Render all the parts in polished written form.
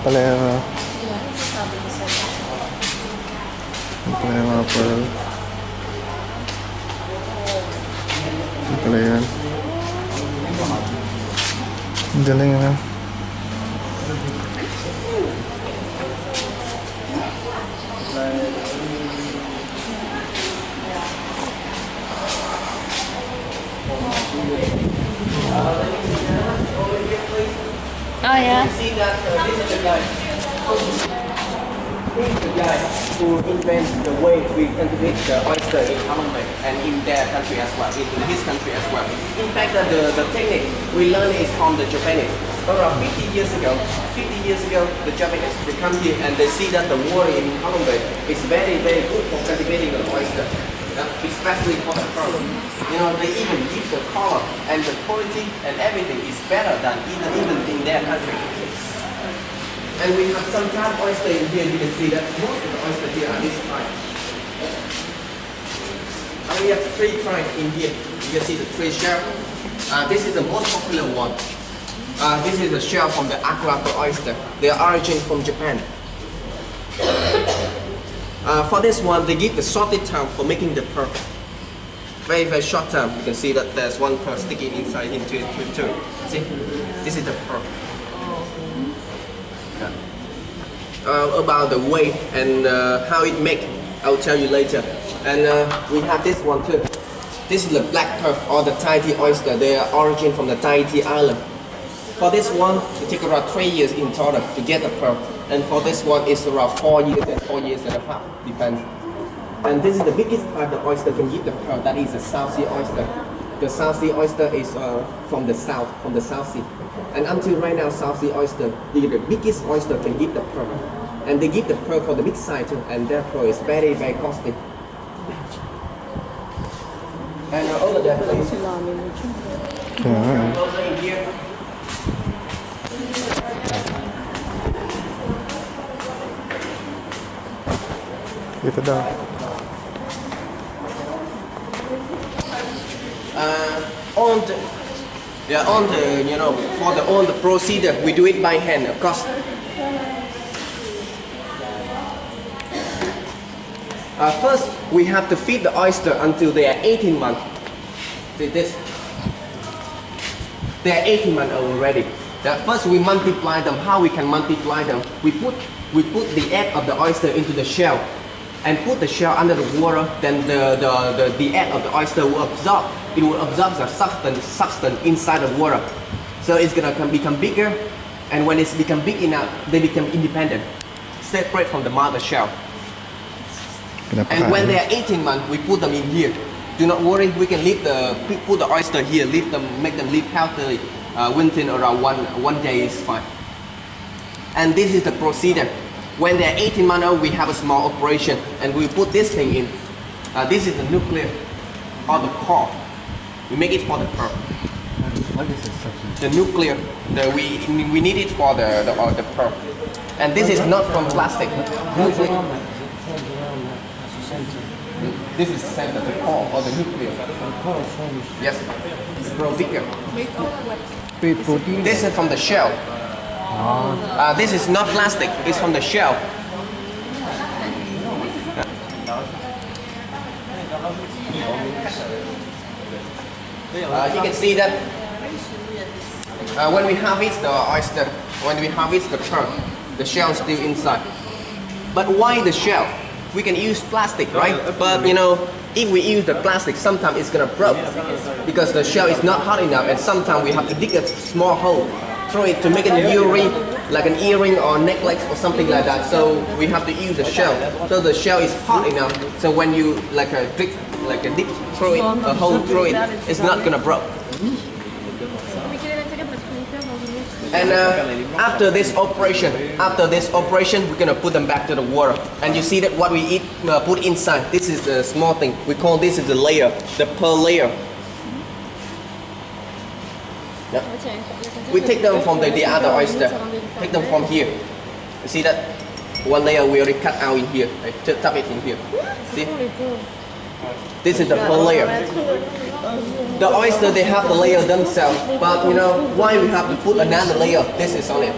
pala yung mga pearl. Yan pala yan. Ang galing na. Oh yeah. See that this is the guy. He's the guy who invents the way we cultivate the oyster in Halong and in their country as well, in his country as well. In fact, the technique we learned is from the Japanese. Around 50 years ago, the Japanese they come here and they see that the water in Halong is very, very good for cultivating the oyster. Especially for the pearl. You know, they even give the color and the quality and everything is better than even in their country. And we have some type of oyster in here. You can see that most of the oyster here are this type. And we have 3 kinds in here. You can see the 3 shell. This is the most popular one. This is the shell from the Aquapur oyster. They are origin from Japan. For this one, they give the shorted time for making the pearl. Very, very short time. You can see that there's one pearl sticking inside into it too. See, this is the pearl. About the weight and how it make, I'll tell you later. And we have this one too. This is the black pearl or the Tahiti oyster. They are origin from the Tahiti island. For this one, it takes around 3 years in total to get the pearl. And for this one, it's around 4 years and 4 years and a half, depends. And this is the biggest part the oyster can give the pearl. That is the South Sea oyster. The South Sea oyster is from the South Sea. And until right now, South Sea oyster, the biggest oyster can give the pearl. And they give the pearl for the big size too, and their pearl is very, very costly. And over there, please. Over in here. Dito daw. On the you know, for all the procedure we do it by hand, of course. First we have to feed the oyster until they are 18 months. See this? They are 18 months already. First we multiply them. How we can multiply them? We put the egg of the oyster into the shell and put the shell under the water. Then the egg of the oyster will absorb. It will absorb the substance inside the water. So it's gonna become bigger, and when it's become big enough, they become independent, separate from the mother shell. And when they are 18 months, we put them in here. Do not worry, we can put the oyster here, make them live healthily within around one day is fine. And this is the procedure. When they are 18 months old, we have a small operation, and we put this thing in. This is the nucleus or the core. We make it for the pearl. What is it? The nucleus, we need it for the pearl. And this is not from plastic. This is the center, the core or the nucleus. Yes, it's grow bigger. This is from the shell. This is not plastic, it's from the shell. You can see that when we harvest the oyster, when we harvest the pearl, the shell is still inside. But why the shell? We can use plastic, right? But you know, if we use the plastic, sometimes it's gonna break because the shell is not hard enough, and sometimes we have to dig a small hole through it to make an earring, like an earring or necklace or something like that. So we have to use the shell. So the shell is hard enough. So when you dig through it, a hole through it, it's not gonna break. And after this operation, we're gonna put them back to the water. And you see that what we eat, put inside. This is the small thing. We call this is the layer, the pearl layer. Yep. We take them from the other oyster. Take them from here. You see that one layer we already cut out in here. I tap it in here. See? This is the pearl layer. The oyster, they have the layer themselves, but you know why we have to put another layer? This is on it.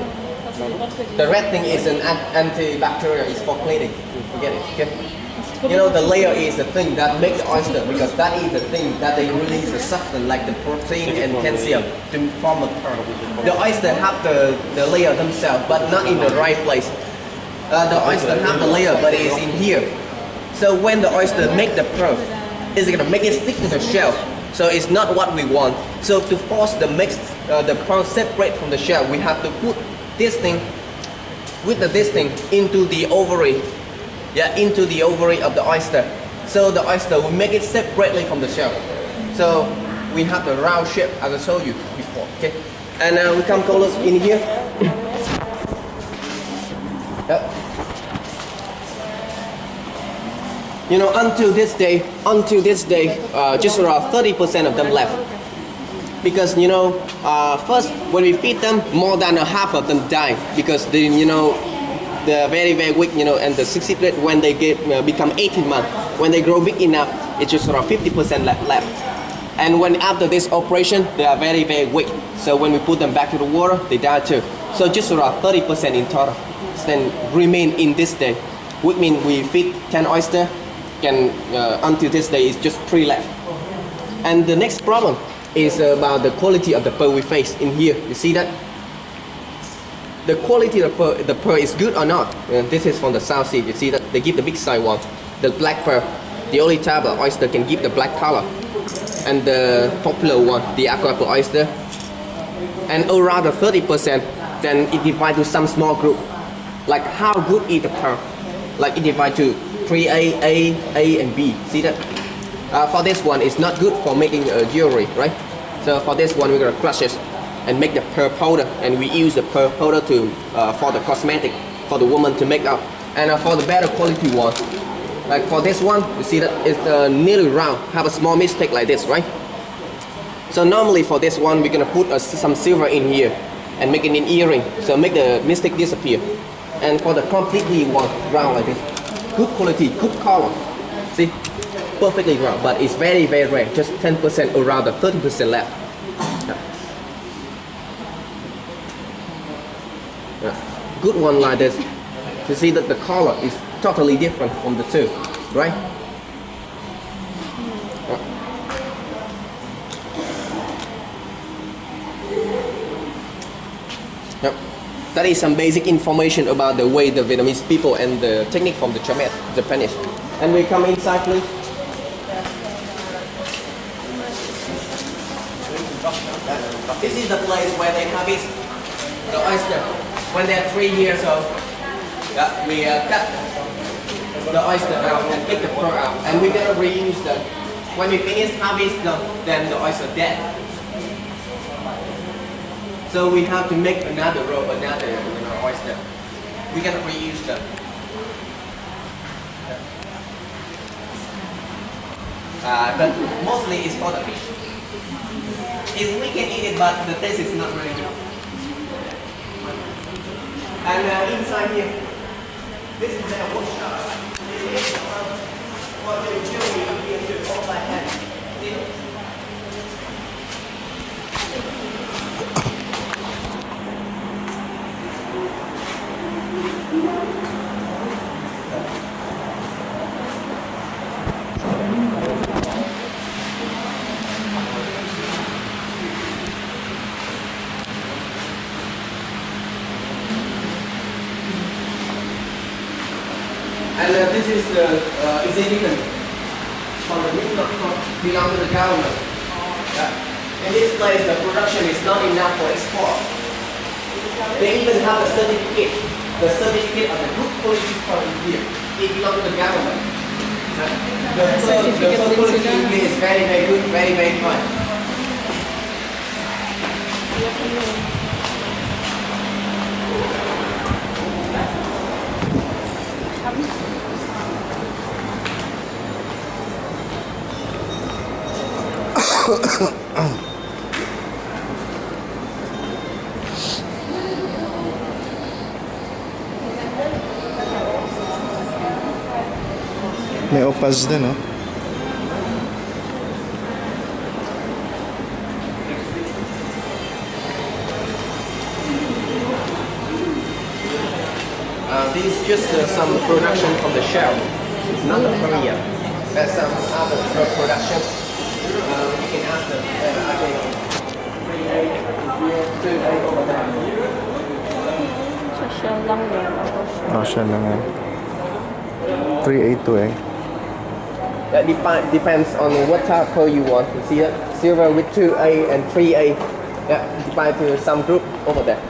The red thing is an antibacterial. It's for cleaning. Forget it. Okay. You know, the layer is the thing that makes the oyster, because that is the thing that they release the substance like the protein and calcium to form a pearl. The oyster have the layer themselves, but not in the right place. The oyster have the layer, but it is in here. So when the oyster make the pearl, it's gonna make it stick to the shell. So it's not what we want. So to force the pearl separate from the shell, we have to put this thing with this thing into the ovary. Yeah, into the ovary of the oyster. So the oyster will make it separately from the shell. So we have the round shape as I told you before. Okay, and we come close in here. Yeah. You know, until this day, just around 30% of them left. Because you know, first when we feed them, more than a half of them die because they, you know, they're very weak. You know, and the 60 rate when they become 18 months, when they grow big enough, it's just around 50% left. And when after this operation, they are very weak. So when we put them back to the water, they die too. So just around 30% in total then remain in this day, which means we feed 10 oyster. Can until this day is just 3 left. And the next problem is about the quality of the pearl we face in here. You see that? The quality of the pearl is good or not? This is from the South Sea. You see that they give the big size one, the black pearl. The only type of oyster can give the black color. And the popular one, the aqua pearl oyster. And around 30%, then it divides to some small group. Like how good is the pearl? Like it divides to 3A, A, and B. See that? For this one, it's not good for making jewelry, right? So for this one, we're gonna crush it and make the pearl powder, and we use the pearl powder to for the cosmetic for the woman to make up. And for the better quality one, like for this one, you see that it's nearly round, have a small mistake like this, right? So normally for this one, we're gonna put some silver in here and make it an earring, so make the mistake disappear. And for the completely one round like this, good quality, good color. See, perfectly round, but it's very rare. Just 10% around the 30% left. Yeah. Good one like this. You see that the color is totally different from the two, right? Yep. That is some basic information about the way the Vietnamese people and the technique from the Japanese. And we come inside, please. This is the place where they harvest the oyster when they're 3 years old. Yeah, we cut the oyster out and get the pearl out, and we're gonna reuse them. When we finish harvest them, then the oyster dead. So we have to make another rope, another oyster. We can reuse them. But mostly it's for the fish. We can eat it, but the taste is not really good. And inside here, this is their workshop. This is what they do here to all by hand. And this is the exhibition from the belong to the government. In this place, the production is not enough for export. They even have a certificate, the certificate of the good quality pearl here. It belongs to the government. The quality is very good, very fine. May opaz din, no? This is just some production from the shell. It's not the Korea. There's some other production. You can ask them. I think 3A over there. Siya lang yun. Oh, siya lang yan. 382 eh. That depends on what type of pearl you want. You see it? Silver with 2A and 3A. Yeah, divide to some group over there.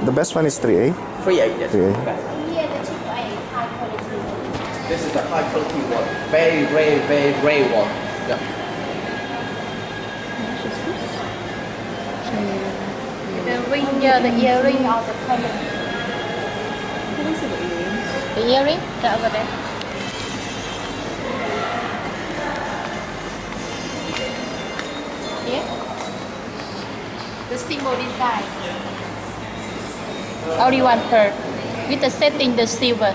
The best one is 3A. 3A, yes. 3A. Okay. Here, the cheap high quality. This is the high quality one. Very rare one. Yeah. The ring, yeah, the earring or the pendant. The earring? Yeah, over there. Yeah. The symbol design. Only one pearl. With the setting the silver.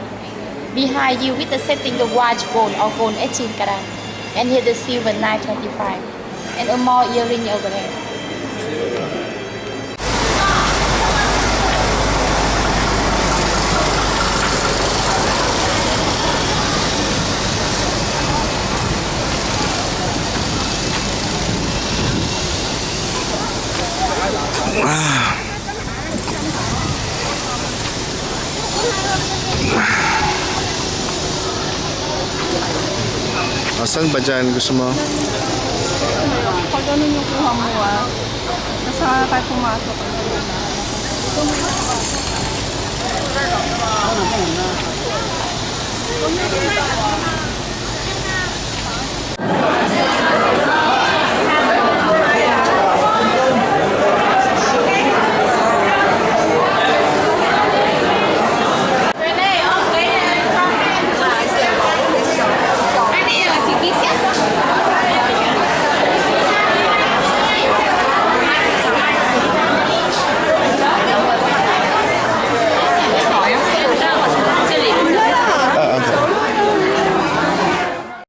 Behind you with the setting the white gold or gold 18 karat. And here the silver 925. And a more earring over there. Saan ba dyan? Gusto mo? Pag ganun yung kuha mo nasa kahit pumasok.